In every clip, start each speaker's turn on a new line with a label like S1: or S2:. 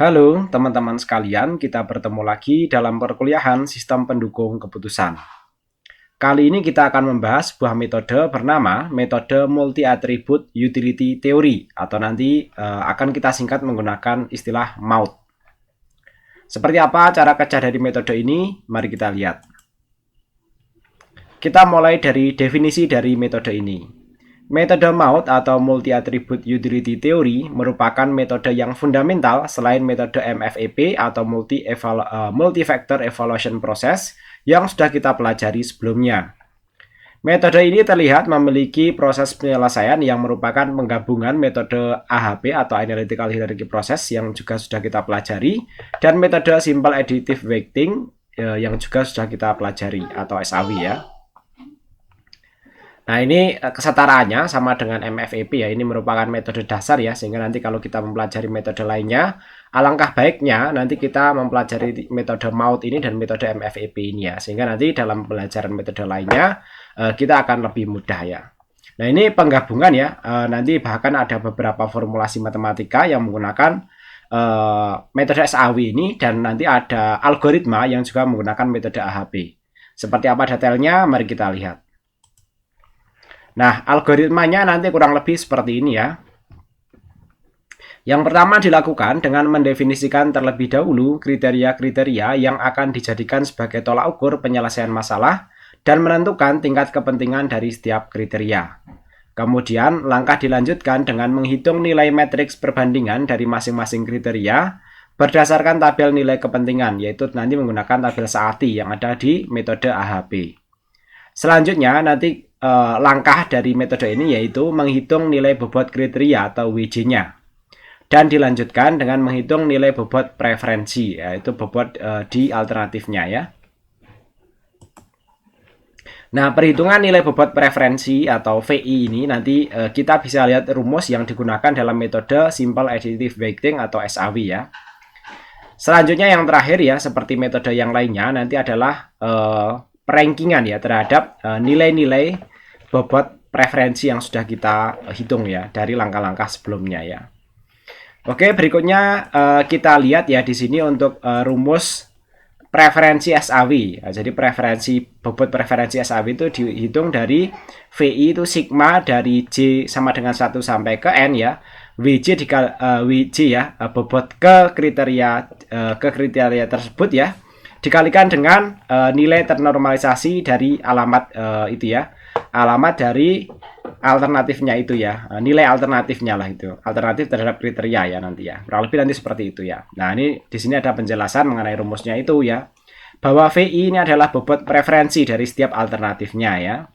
S1: Halo teman-teman sekalian, kita bertemu lagi dalam perkuliahan Sistem Pendukung Keputusan. Kali ini kita akan membahas sebuah metode bernama metode Multi Attribute Utility Theory atau nanti akan kita singkat menggunakan istilah MAUT. Seperti apa cara kerja dari metode ini? Mari kita lihat. Kita mulai dari definisi dari metode ini. Metode MAUT atau Multi Attribute Utility Theory merupakan metode yang fundamental selain metode MFEP atau Multi-Factor Evaluation Process yang sudah kita pelajari sebelumnya. Metode ini terlihat memiliki proses penyelesaian yang merupakan penggabungan metode AHP atau Analytical Hierarchy Process yang juga sudah kita pelajari dan metode Simple Additive Weighting yang juga sudah kita pelajari atau SAW ya. Nah, ini kesetaraannya sama dengan MFEP ya. Ini merupakan metode dasar ya, sehingga nanti kalau kita mempelajari metode lainnya, alangkah baiknya nanti kita mempelajari metode MAUT ini dan metode MFEP ini ya. Sehingga nanti dalam pelajaran metode lainnya kita akan lebih mudah ya. Nah, ini penggabungan ya. Nanti bahkan ada beberapa formulasi matematika yang menggunakan metode SAW ini dan nanti ada algoritma yang juga menggunakan metode AHP. Seperti apa detailnya? Mari kita lihat. Nah, algoritmanya nanti kurang lebih seperti ini ya. Yang pertama dilakukan dengan mendefinisikan terlebih dahulu kriteria-kriteria yang akan dijadikan sebagai tolak ukur penyelesaian masalah dan menentukan tingkat kepentingan dari setiap kriteria. Kemudian, langkah dilanjutkan dengan menghitung nilai matriks perbandingan dari masing-masing kriteria berdasarkan tabel nilai kepentingan, yaitu nanti menggunakan tabel Saati yang ada di metode AHP. Selanjutnya, nanti langkah dari metode ini yaitu menghitung nilai bobot kriteria atau WJ-nya. Dan dilanjutkan dengan menghitung nilai bobot preferensi, yaitu bobot di alternatifnya ya. Nah, perhitungan nilai bobot preferensi atau VI ini nanti kita bisa lihat rumus yang digunakan dalam metode Simple Additive Weighting atau SAW ya. Selanjutnya yang terakhir ya, seperti metode yang lainnya nanti adalah rankingan ya terhadap nilai-nilai bobot preferensi yang sudah kita hitung ya dari langkah-langkah sebelumnya ya. Oke, berikutnya kita lihat ya di sini untuk rumus preferensi SAW. Jadi bobot preferensi SAW itu dihitung dari VI itu sigma dari J sama dengan 1 sampai ke N ya. WJ ya, bobot ke kriteria tersebut ya, dikalikan dengan nilai ternormalisasi dari alamat itu ya. Alamat dari alternatifnya itu ya, nilai alternatifnya lah itu, alternatif terhadap kriteria ya nanti ya, kurang lebih nanti seperti itu ya. Nah, ini di sini ada penjelasan mengenai rumusnya itu ya, bahwa VI ini adalah bobot preferensi dari setiap alternatifnya ya.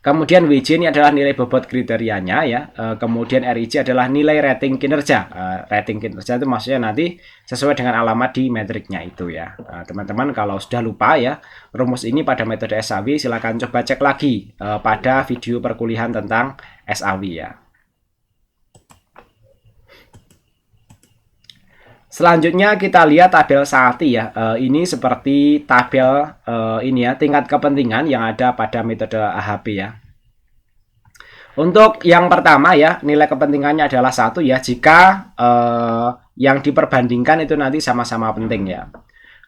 S1: Kemudian WJ ini adalah nilai bobot kriterianya ya. Kemudian RIJ adalah nilai rating kinerja. Rating kinerja itu maksudnya nanti sesuai dengan alamat di metriknya itu ya. Teman-teman kalau sudah lupa ya rumus ini pada metode SAW, silakan coba cek lagi pada video perkuliahan tentang SAW ya. Selanjutnya kita lihat tabel Saati ya. Ini seperti tabel ini ya, tingkat kepentingan yang ada pada metode AHP ya. Untuk yang pertama ya, nilai kepentingannya adalah 1 ya, jika yang diperbandingkan itu nanti sama-sama penting ya.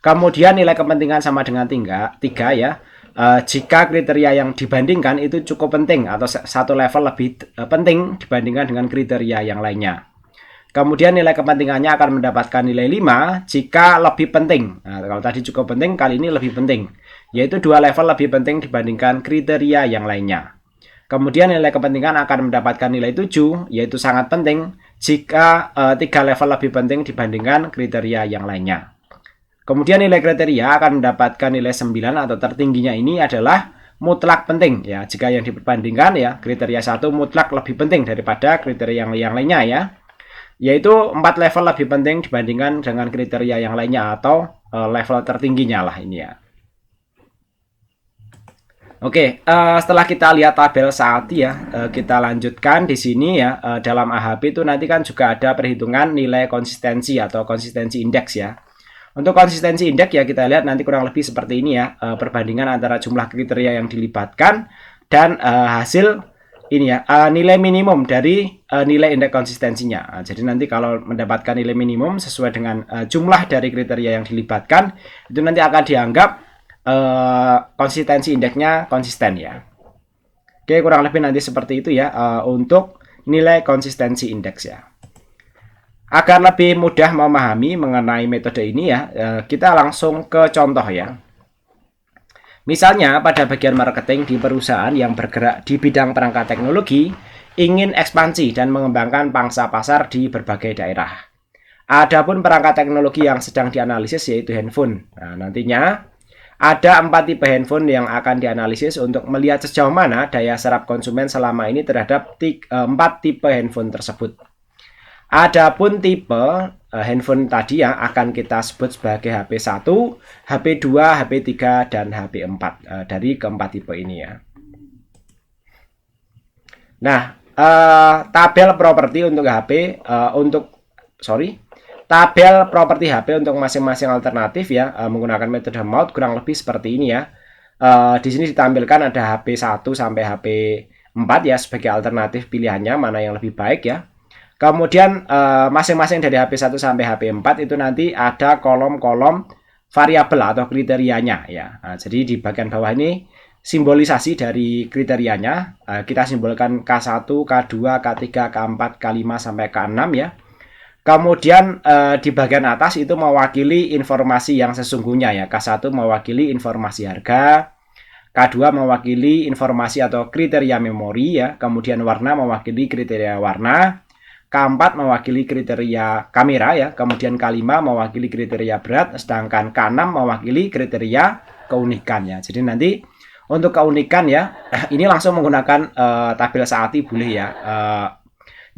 S1: Kemudian nilai kepentingan sama dengan 3 ya, jika kriteria yang dibandingkan itu cukup penting atau satu level lebih penting dibandingkan dengan kriteria yang lainnya. Kemudian nilai kepentingannya akan mendapatkan nilai 5 jika lebih penting. Nah, kalau tadi cukup penting, kali ini lebih penting. Yaitu 2 level lebih penting dibandingkan kriteria yang lainnya. Kemudian nilai kepentingan akan mendapatkan nilai 7, yaitu sangat penting jika 3 level lebih penting dibandingkan kriteria yang lainnya. Kemudian nilai kriteria akan mendapatkan nilai 9 atau tertingginya ini adalah mutlak penting. Ya, jika yang diperbandingkan ya, kriteria 1 mutlak lebih penting daripada kriteria yang lainnya ya. Yaitu 4 level lebih penting dibandingkan dengan kriteria yang lainnya atau level tertingginya lah ini ya. Oke, setelah kita lihat tabel Saati ya, kita lanjutkan di sini ya. Dalam AHP itu nanti kan juga ada perhitungan nilai konsistensi atau konsistensi indeks ya. Untuk konsistensi indeks ya kita lihat nanti kurang lebih seperti ini ya, perbandingan antara jumlah kriteria yang dilibatkan dan hasil ini ya, nilai minimum dari nilai indeks konsistensinya. Jadi nanti kalau mendapatkan nilai minimum sesuai dengan jumlah dari kriteria yang dilibatkan, itu nanti akan dianggap konsistensi indeksnya konsisten ya. Oke, kurang lebih nanti seperti itu ya untuk nilai konsistensi indeks ya. Agar lebih mudah memahami mengenai metode ini ya, kita langsung ke contoh ya. Misalnya pada bagian marketing di perusahaan yang bergerak di bidang perangkat teknologi ingin ekspansi dan mengembangkan pangsa pasar di berbagai daerah. Adapun perangkat teknologi yang sedang dianalisis yaitu handphone. Nah, nantinya ada 4 tipe handphone yang akan dianalisis untuk melihat sejauh mana daya serap konsumen selama ini terhadap 4 tipe handphone tersebut. Adapun tipe handphone tadi yang akan kita sebut sebagai HP1, HP2, HP3, dan HP4 dari keempat tipe ini ya. Nah, tabel properti untuk HP tabel properti HP untuk masing-masing alternatif ya menggunakan metode MAUT kurang lebih seperti ini ya. Di sini ditampilkan ada HP1 sampai HP4 ya sebagai alternatif pilihannya mana yang lebih baik ya. Kemudian masing-masing dari HP1 sampai HP4 itu nanti ada kolom-kolom variabel atau kriterianya ya. Nah, jadi di bagian bawah ini simbolisasi dari kriterianya. Kita simbolkan K1, K2, K3, K4, K5 sampai K6 ya. Kemudian di bagian atas itu mewakili informasi yang sesungguhnya ya. K1 mewakili informasi harga, K2 mewakili informasi atau kriteria memori ya. Kemudian warna mewakili kriteria warna. K4 mewakili kriteria kamera ya, kemudian K5 mewakili kriteria berat, sedangkan K6 mewakili kriteria keunikan ya. Jadi nanti untuk keunikan ya, ini langsung menggunakan tabel saati boleh ya.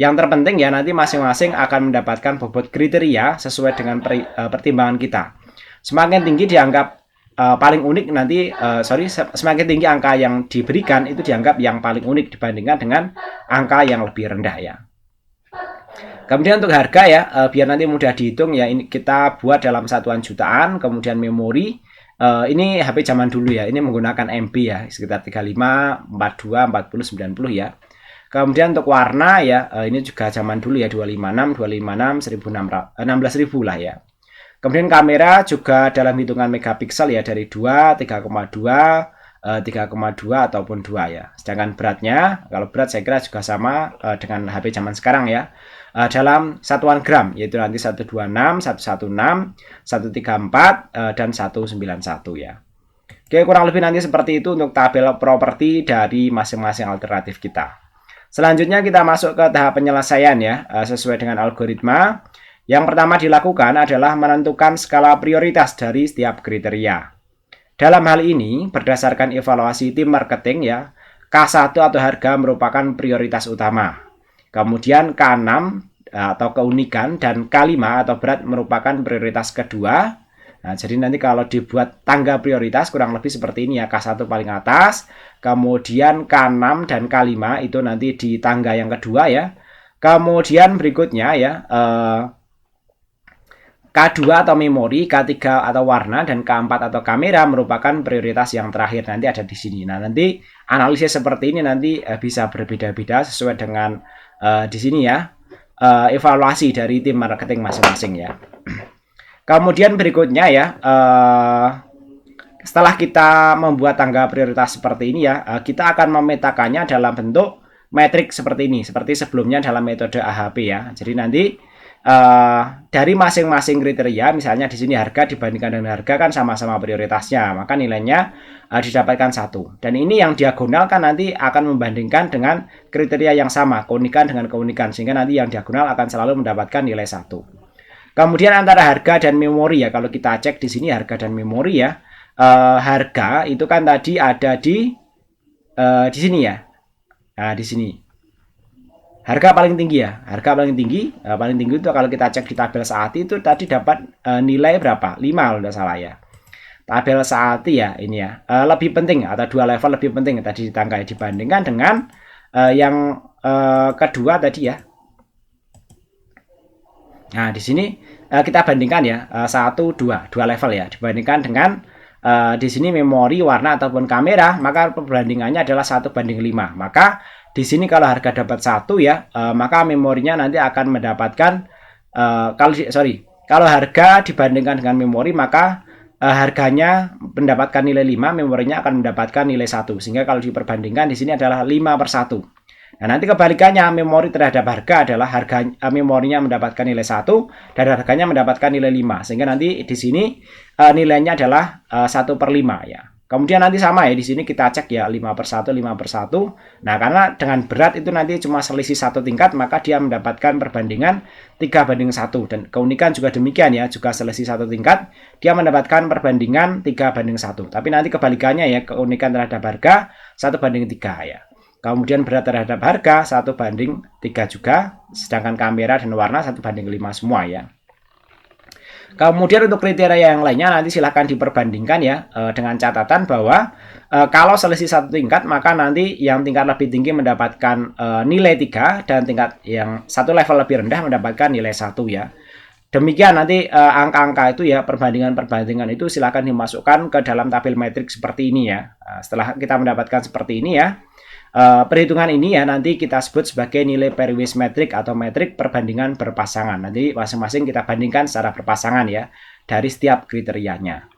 S1: Yang terpenting ya nanti masing-masing akan mendapatkan bobot kriteria sesuai dengan pertimbangan kita. Semakin tinggi dianggap paling unik nanti, semakin tinggi angka yang diberikan itu dianggap yang paling unik dibandingkan dengan angka yang lebih rendah ya. Kemudian untuk harga ya, biar nanti mudah dihitung ya, ini kita buat dalam satuan jutaan, kemudian memori. Ini HP zaman dulu ya, ini menggunakan MB ya, sekitar 35, 42, 40, 90 ya. Kemudian untuk warna ya, ini juga zaman dulu ya, 256, 256, 16.000 lah ya. Kemudian kamera juga dalam hitungan megapiksel ya, dari 2, 3,2, 3,2 ataupun 2 ya. Sedangkan beratnya, kalau berat saya kira juga sama dengan HP zaman sekarang ya. Dalam satuan gram yaitu nanti 126, 116, 134 dan 191 ya. Oke, kurang lebih nanti seperti itu untuk tabel properti dari masing-masing alternatif kita. Selanjutnya kita masuk ke tahap penyelesaian ya, sesuai dengan algoritma. Yang pertama dilakukan adalah menentukan skala prioritas dari setiap kriteria. Dalam hal ini, berdasarkan evaluasi tim marketing ya, K1 atau harga merupakan prioritas utama. Kemudian K6 atau keunikan dan K5 atau berat merupakan prioritas kedua. Nah, jadi nanti kalau dibuat tangga prioritas kurang lebih seperti ini ya, K1 paling atas, kemudian K6 dan K5 itu nanti di tangga yang kedua ya. Kemudian berikutnya ya, K2 atau memori, K3 atau warna, dan K4 atau kamera merupakan prioritas yang terakhir nanti ada di sini. Nah, nanti analisis seperti ini nanti bisa berbeda-beda sesuai dengan di sini ya, evaluasi dari tim marketing masing-masing ya. Kemudian berikutnya ya, setelah kita membuat tangga prioritas seperti ini ya, kita akan memetakannya dalam bentuk metrik seperti ini, seperti sebelumnya dalam metode AHP ya. Jadi nanti dari masing-masing kriteria, misalnya di sini harga dibandingkan dengan harga kan sama-sama prioritasnya, maka nilainya didapatkan 1. Dan ini yang diagonal kan nanti akan membandingkan dengan kriteria yang sama, keunikan dengan keunikan, sehingga nanti yang diagonal akan selalu mendapatkan nilai 1. Kemudian antara harga dan memori ya, kalau kita cek di sini harga dan memori ya, harga itu kan tadi ada di sini ya. Nah, di sini. Harga paling tinggi ya, harga paling tinggi itu kalau kita cek di tabel saati itu tadi dapat nilai berapa? 5 kalau tidak salah ya. Tabel saati ya ini ya, lebih penting atau 2 level lebih penting tadi ditangkai dibandingkan dengan yang kedua tadi ya. Nah, di sini kita bandingkan ya, 1, 2 level ya, dibandingkan dengan di sini memori, warna ataupun kamera, maka perbandingannya adalah 1:5. Maka di sini kalau harga dapat 1 ya, maka memorinya nanti akan mendapatkan kalau harga dibandingkan dengan memori, maka harganya mendapatkan nilai 5, memorinya akan mendapatkan nilai 1. Sehingga kalau diperbandingkan di sini adalah 5/1. Nah, nanti kebalikannya, memori terhadap harga adalah memorinya mendapatkan nilai 1 dan harganya mendapatkan nilai 5. Sehingga nanti di sini nilainya adalah 1/5 ya. Kemudian nanti sama ya, di sini kita cek ya 5/1, 5/1. Nah, karena dengan berat itu nanti cuma selisih 1 tingkat, maka dia mendapatkan perbandingan 3/1. Dan keunikan juga demikian ya, juga selisih 1 tingkat, dia mendapatkan perbandingan 3/1. Tapi nanti kebalikannya ya, keunikan terhadap harga 1/3 ya. Kemudian berat terhadap harga 1/3 juga, sedangkan kamera dan warna 1/5 semua ya. Kemudian untuk kriteria yang lainnya nanti silahkan diperbandingkan ya, dengan catatan bahwa kalau selisih 1 tingkat, maka nanti yang tingkat lebih tinggi mendapatkan nilai 3 dan tingkat yang satu level lebih rendah mendapatkan nilai 1 ya. Demikian nanti angka-angka itu ya, perbandingan-perbandingan itu silahkan dimasukkan ke dalam tabel metrik seperti ini ya. Setelah kita mendapatkan seperti ini ya, perhitungan ini ya nanti kita sebut sebagai nilai Perwis metrik atau metrik perbandingan berpasangan. Nanti masing-masing kita bandingkan secara berpasangan ya dari setiap kriterianya.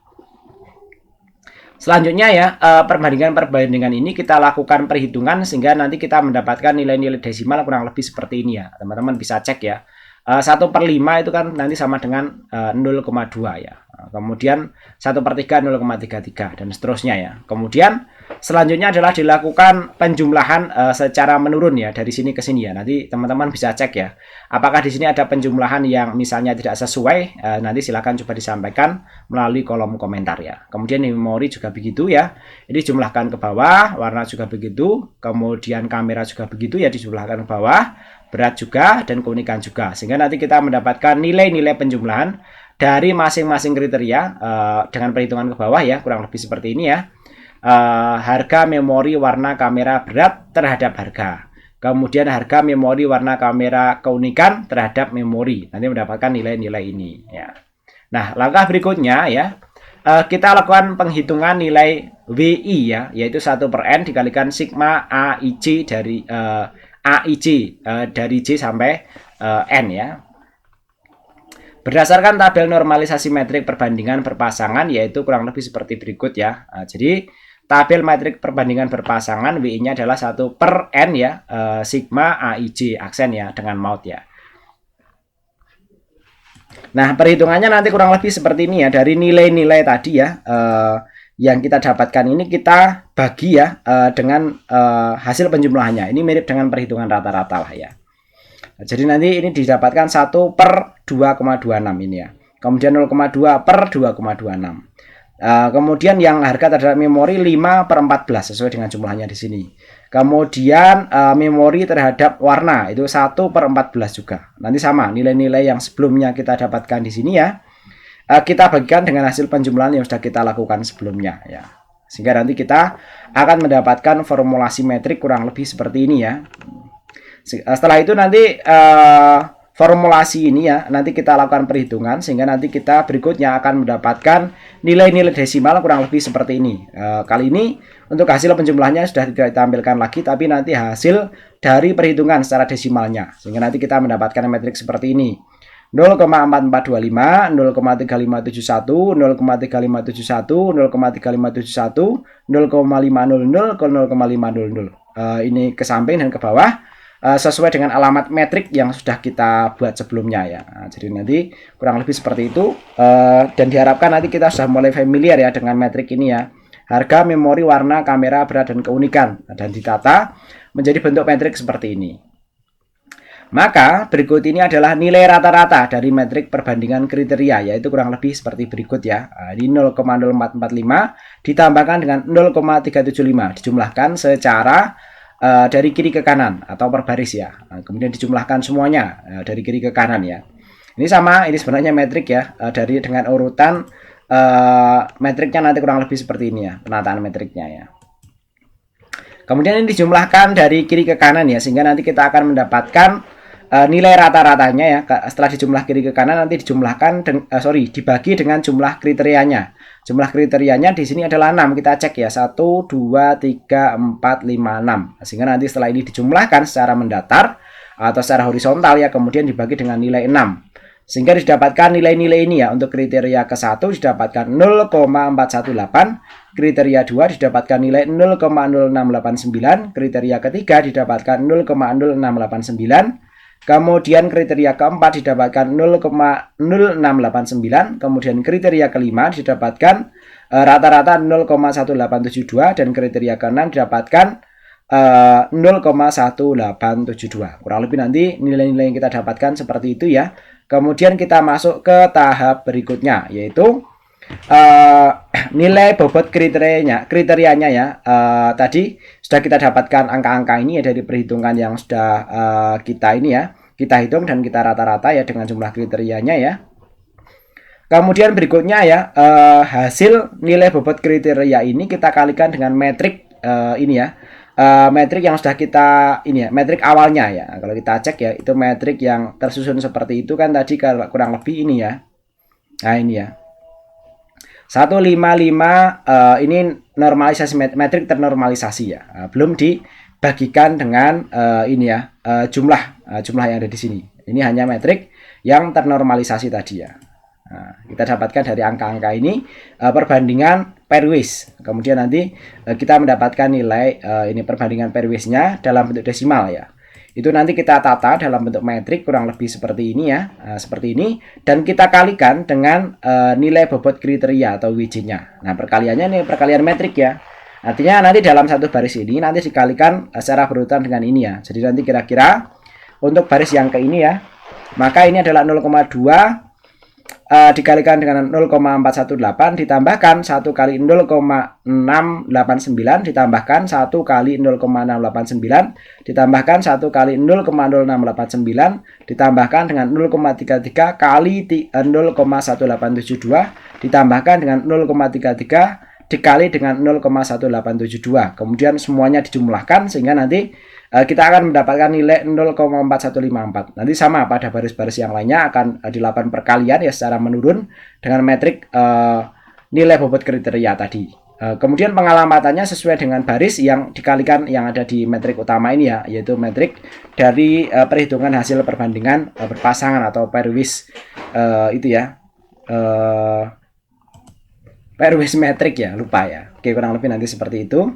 S1: Selanjutnya ya, perbandingan-perbandingan ini kita lakukan perhitungan sehingga nanti kita mendapatkan nilai-nilai desimal kurang lebih seperti ini ya. Teman-teman bisa cek ya. 1/5 itu kan nanti sama dengan 0,2 ya. Kemudian 1/3 0,33 dan seterusnya ya. Kemudian selanjutnya adalah dilakukan penjumlahan secara menurun ya, dari sini ke sini ya. Nanti teman-teman bisa cek ya. Apakah di sini ada penjumlahan yang misalnya tidak sesuai, nanti silakan coba disampaikan melalui kolom komentar ya. Kemudian memori juga begitu ya. Ini jumlahkan ke bawah, warna juga begitu, kemudian kamera juga begitu ya, dijumlahkan ke bawah, berat juga dan keunikan juga. Sehingga nanti kita mendapatkan nilai-nilai penjumlahan dari masing-masing kriteria dengan perhitungan ke bawah ya, kurang lebih seperti ini ya. Harga, memori, warna, kamera, berat terhadap harga. Kemudian harga, memori, warna, kamera, keunikan terhadap memori. Nanti mendapatkan nilai-nilai ini ya. Nah, langkah berikutnya ya, kita lakukan penghitungan nilai WI ya, yaitu 1/n dikalikan sigma AIC dari dari J sampai N ya. Berdasarkan tabel normalisasi metrik perbandingan berpasangan, yaitu kurang lebih seperti berikut ya. Jadi tabel metrik perbandingan berpasangan WI-nya adalah 1/n ya, sigma AIJ aksen ya dengan maut ya. Nah, perhitungannya nanti kurang lebih seperti ini ya. Dari nilai-nilai tadi ya, yang kita dapatkan ini kita bagi ya dengan hasil penjumlahannya. Ini mirip dengan perhitungan rata-rata lah ya. Jadi nanti ini didapatkan 1/2,26 ini ya. Kemudian 0,2/2,26. Kemudian yang harga terhadap memori 5/14 sesuai dengan jumlahnya di sini. Kemudian memori terhadap warna itu 1/14 juga. Nanti sama nilai-nilai yang sebelumnya kita dapatkan di sini ya. Kita bagikan dengan hasil penjumlahan yang sudah kita lakukan sebelumnya ya. Sehingga nanti kita akan mendapatkan formulasi metrik kurang lebih seperti ini ya. Setelah itu nanti formulasi ini ya, nanti kita lakukan perhitungan sehingga nanti kita berikutnya akan mendapatkan nilai-nilai desimal kurang lebih seperti ini. Kali ini untuk hasil penjumlahannya sudah tidak ditampilkan lagi, tapi nanti hasil dari perhitungan secara desimalnya. Sehingga nanti kita mendapatkan metrik seperti ini. 0,4425, 0,3571, 0,3571, 0,3571, 0,500 ke 0,500. Ini ke samping dan ke bawah. Sesuai dengan alamat metrik yang sudah kita buat sebelumnya ya. Jadi nanti kurang lebih seperti itu, dan diharapkan nanti kita sudah mulai familiar ya dengan metrik ini ya. Harga, memori, warna, kamera, berat, dan keunikan, dan ditata menjadi bentuk metrik seperti ini. Maka berikut ini adalah nilai rata-rata dari metrik perbandingan kriteria, yaitu kurang lebih seperti berikut ya. Ini 0,0445 ditambahkan dengan 0,375 dijumlahkan secara dari kiri ke kanan atau per baris ya. Kemudian dijumlahkan semuanya dari kiri ke kanan ya. Ini sama, ini sebenarnya metrik ya, dari dengan urutan metriknya nanti kurang lebih seperti ini ya, penataan metriknya ya. Kemudian ini dijumlahkan dari kiri ke kanan ya, sehingga nanti kita akan mendapatkan nilai rata-ratanya ya, setelah dijumlah kiri ke kanan nanti dijumlahkan dibagi dengan jumlah kriterianya. Jumlah kriterianya di sini adalah 6. Kita cek ya, 1 2 3 4 5 6. Sehingga nanti setelah ini dijumlahkan secara mendatar atau secara horizontal ya, kemudian dibagi dengan nilai 6. Sehingga didapatkan nilai-nilai ini ya. Untuk kriteria ke-1 didapatkan 0,418, kriteria 2 didapatkan nilai 0,0689, kriteria ketiga didapatkan 0,0689, kemudian kriteria keempat didapatkan 0,0689, kemudian kriteria kelima didapatkan rata-rata 0,1872, dan kriteria keenam didapatkan 0,1872. Kurang lebih nanti nilai-nilai yang kita dapatkan seperti itu ya. Kemudian kita masuk ke tahap berikutnya, yaitu nilai bobot kriterianya ya. Tadi sudah kita dapatkan angka-angka ini ya dari perhitungan yang sudah kita hitung dan kita rata-rata ya dengan jumlah kriterianya ya. Kemudian berikutnya ya, hasil nilai bobot kriteria ini kita kalikan dengan metrik ini ya. Metrik yang sudah kita metrik awalnya ya. Kalau kita cek ya, itu metrik yang tersusun seperti itu kan tadi, kalau kurang lebih ini ya. Nah, ini ya. 155 ini normalisasi, metrik ternormalisasi ya. Belum dibagikan dengan jumlah yang ada di sini. Ini hanya metrik yang ternormalisasi tadi ya. Nah, kita dapatkan dari angka-angka ini perbandingan pairwise. Kemudian nanti kita mendapatkan nilai ini perbandingan pairwise-nya dalam bentuk desimal ya. Itu nanti kita tata dalam bentuk metrik kurang lebih seperti ini ya, seperti ini, dan kita kalikan dengan nilai bobot kriteria atau WJ-nya. Nah, perkaliannya ini perkalian metrik ya. Artinya nanti dalam satu baris ini nanti dikalikan secara berurutan dengan ini ya. Jadi nanti kira-kira untuk baris yang ke ini ya, maka ini adalah 0,2 dikalikan dengan 0,418 ditambahkan 1 kali 0,689 ditambahkan 1 kali 0,689 ditambahkan 1 kali 0,0689 ditambahkan dengan 0,33 kali 0,1872 ditambahkan dengan 0,33 dikali dengan 0,1872. Kemudian semuanya dijumlahkan sehingga nanti kita akan mendapatkan nilai 0,4154. Nanti sama pada baris-baris yang lainnya akan dilakukan perkalian ya secara menurun dengan metrik nilai bobot kriteria tadi. Kemudian pengalamannya sesuai dengan baris yang dikalikan yang ada di metrik utama ini ya, yaitu metrik dari perhitungan hasil perbandingan berpasangan atau pairwise itu ya. Pairwise metrik ya, lupa ya. Oke, kurang lebih nanti seperti itu.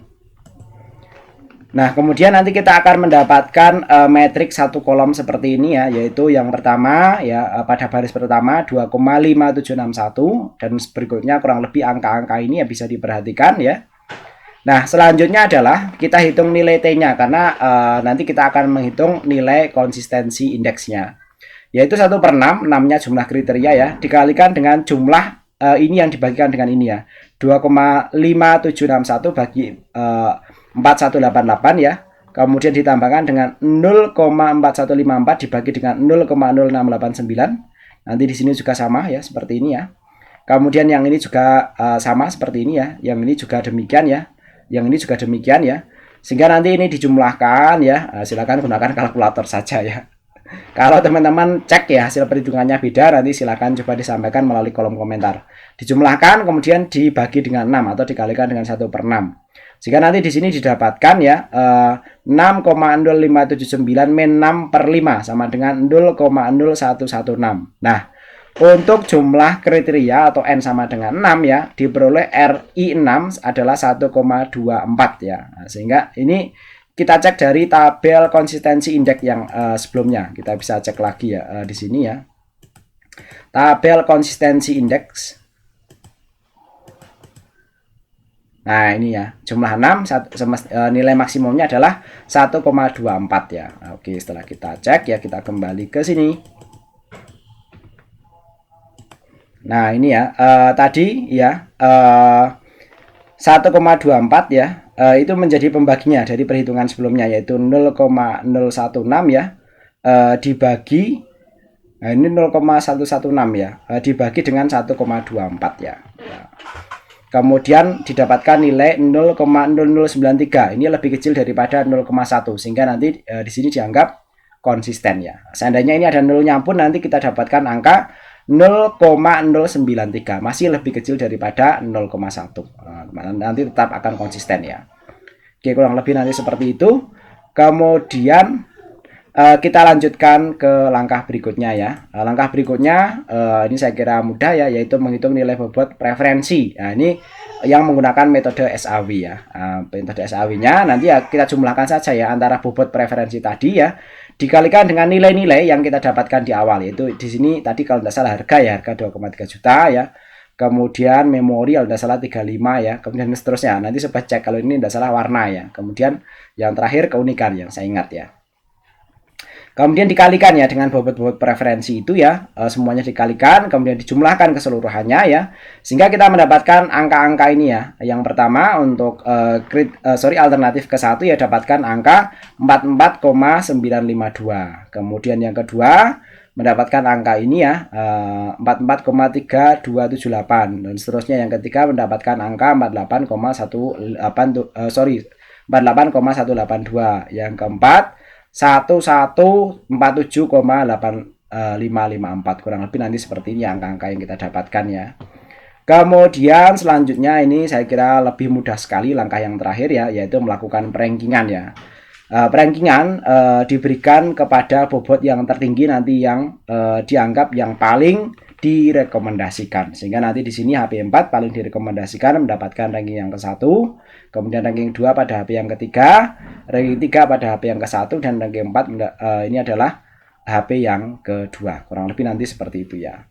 S1: Nah, kemudian nanti kita akan mendapatkan metrik satu kolom seperti ini ya, yaitu yang pertama ya, pada baris pertama 2,5761 dan berikutnya kurang lebih angka-angka ini ya bisa diperhatikan ya. Nah, selanjutnya adalah kita hitung nilai T-nya karena nanti kita akan menghitung nilai konsistensi indeksnya. Yaitu 1/6, 6-nya jumlah kriteria ya, dikalikan dengan jumlah ini yang dibagikan dengan ini ya. 2,5761 bagi 4188 ya. Kemudian ditambahkan dengan 0,4154 dibagi dengan 0,0689. Nanti di sini juga sama ya, seperti ini ya. Kemudian yang ini juga sama seperti ini ya. Yang ini juga demikian ya. Yang ini juga demikian ya. Sehingga nanti ini dijumlahkan ya. Silakan gunakan kalkulator saja ya. Kalau teman-teman cek ya hasil perhitungannya beda, nanti silakan coba disampaikan melalui kolom komentar. Dijumlahkan kemudian dibagi dengan 6 atau dikalikan dengan 1/6. Jika nanti di sini didapatkan ya 6,0579 min 6/5 sama dengan 0,0116. Nah, untuk jumlah kriteria atau N sama dengan 6 ya, diperoleh RI6 adalah 1,24 ya. Nah, sehingga ini kita cek dari tabel konsistensi indeks yang sebelumnya. Kita bisa cek lagi ya di sini ya. Tabel konsistensi indeks. Nah, ini ya, jumlah 6 nilai maksimumnya adalah 1,24 ya. Nah, oke, setelah kita cek ya, kita kembali ke sini. Nah, ini ya, tadi ya 1,24 ya, itu menjadi pembaginya dari perhitungan sebelumnya, yaitu 0,016 ya, dibagi, nah ini 0,116 ya, dibagi dengan 1,24 ya. Kemudian didapatkan nilai 0,0093. Ini lebih kecil daripada 0,1 sehingga nanti di sini dianggap konsisten ya. Seandainya ini ada nolnya pun nanti kita dapatkan angka 0,093, masih lebih kecil daripada 0,1. Nanti tetap akan konsisten ya. Oke, kurang lebih nanti seperti itu. Kemudian kita lanjutkan ke langkah berikutnya ya. Langkah berikutnya ini saya kira mudah ya, yaitu menghitung nilai bobot preferensi. Nah, ini yang menggunakan metode SAW ya. Metode SAW-nya nanti ya kita jumlahkan saja ya antara bobot preferensi tadi ya dikalikan dengan nilai-nilai yang kita dapatkan di awal, yaitu di sini tadi kalau tidak salah harga ya, harga 2,3 juta ya. Kemudian memori kalau tidak salah 35 ya, kemudian seterusnya. Nanti coba cek kalau ini tidak salah warna ya. Kemudian yang terakhir keunikan yang saya ingat ya. Kemudian dikalikan ya dengan bobot-bobot preferensi itu ya, semuanya dikalikan, kemudian dijumlahkan keseluruhannya ya, sehingga kita mendapatkan angka-angka ini ya. Yang pertama untuk alternatif ke 1 ya dapatkan angka 44,952. Kemudian yang kedua mendapatkan angka ini ya 44,3278 dan seterusnya. Yang ketiga mendapatkan angka 48,182. Yang keempat 1147,8554, kurang lebih nanti seperti ini angka-angka yang kita dapatkan ya. Kemudian selanjutnya ini saya kira lebih mudah sekali langkah yang terakhir ya, yaitu melakukan perankingan ya. Perankingan diberikan kepada bobot yang tertinggi nanti yang dianggap yang paling direkomendasikan, sehingga nanti di sini HP 4 paling direkomendasikan mendapatkan ranking yang ke-1, kemudian ranking 2 pada HP yang ketiga, ranking 3 pada HP yang ke-1, dan ranking 4 ini adalah HP yang kedua. Kurang lebih nanti seperti itu ya.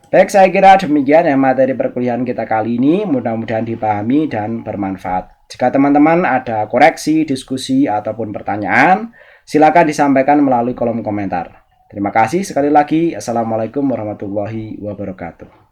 S1: Baik, saya kira demikian ya materi perkuliahan kita kali ini, mudah-mudahan dipahami dan bermanfaat. Jika teman-teman ada koreksi, diskusi, ataupun pertanyaan, silakan disampaikan melalui kolom komentar. Terima kasih sekali lagi. Assalamualaikum warahmatullahi wabarakatuh.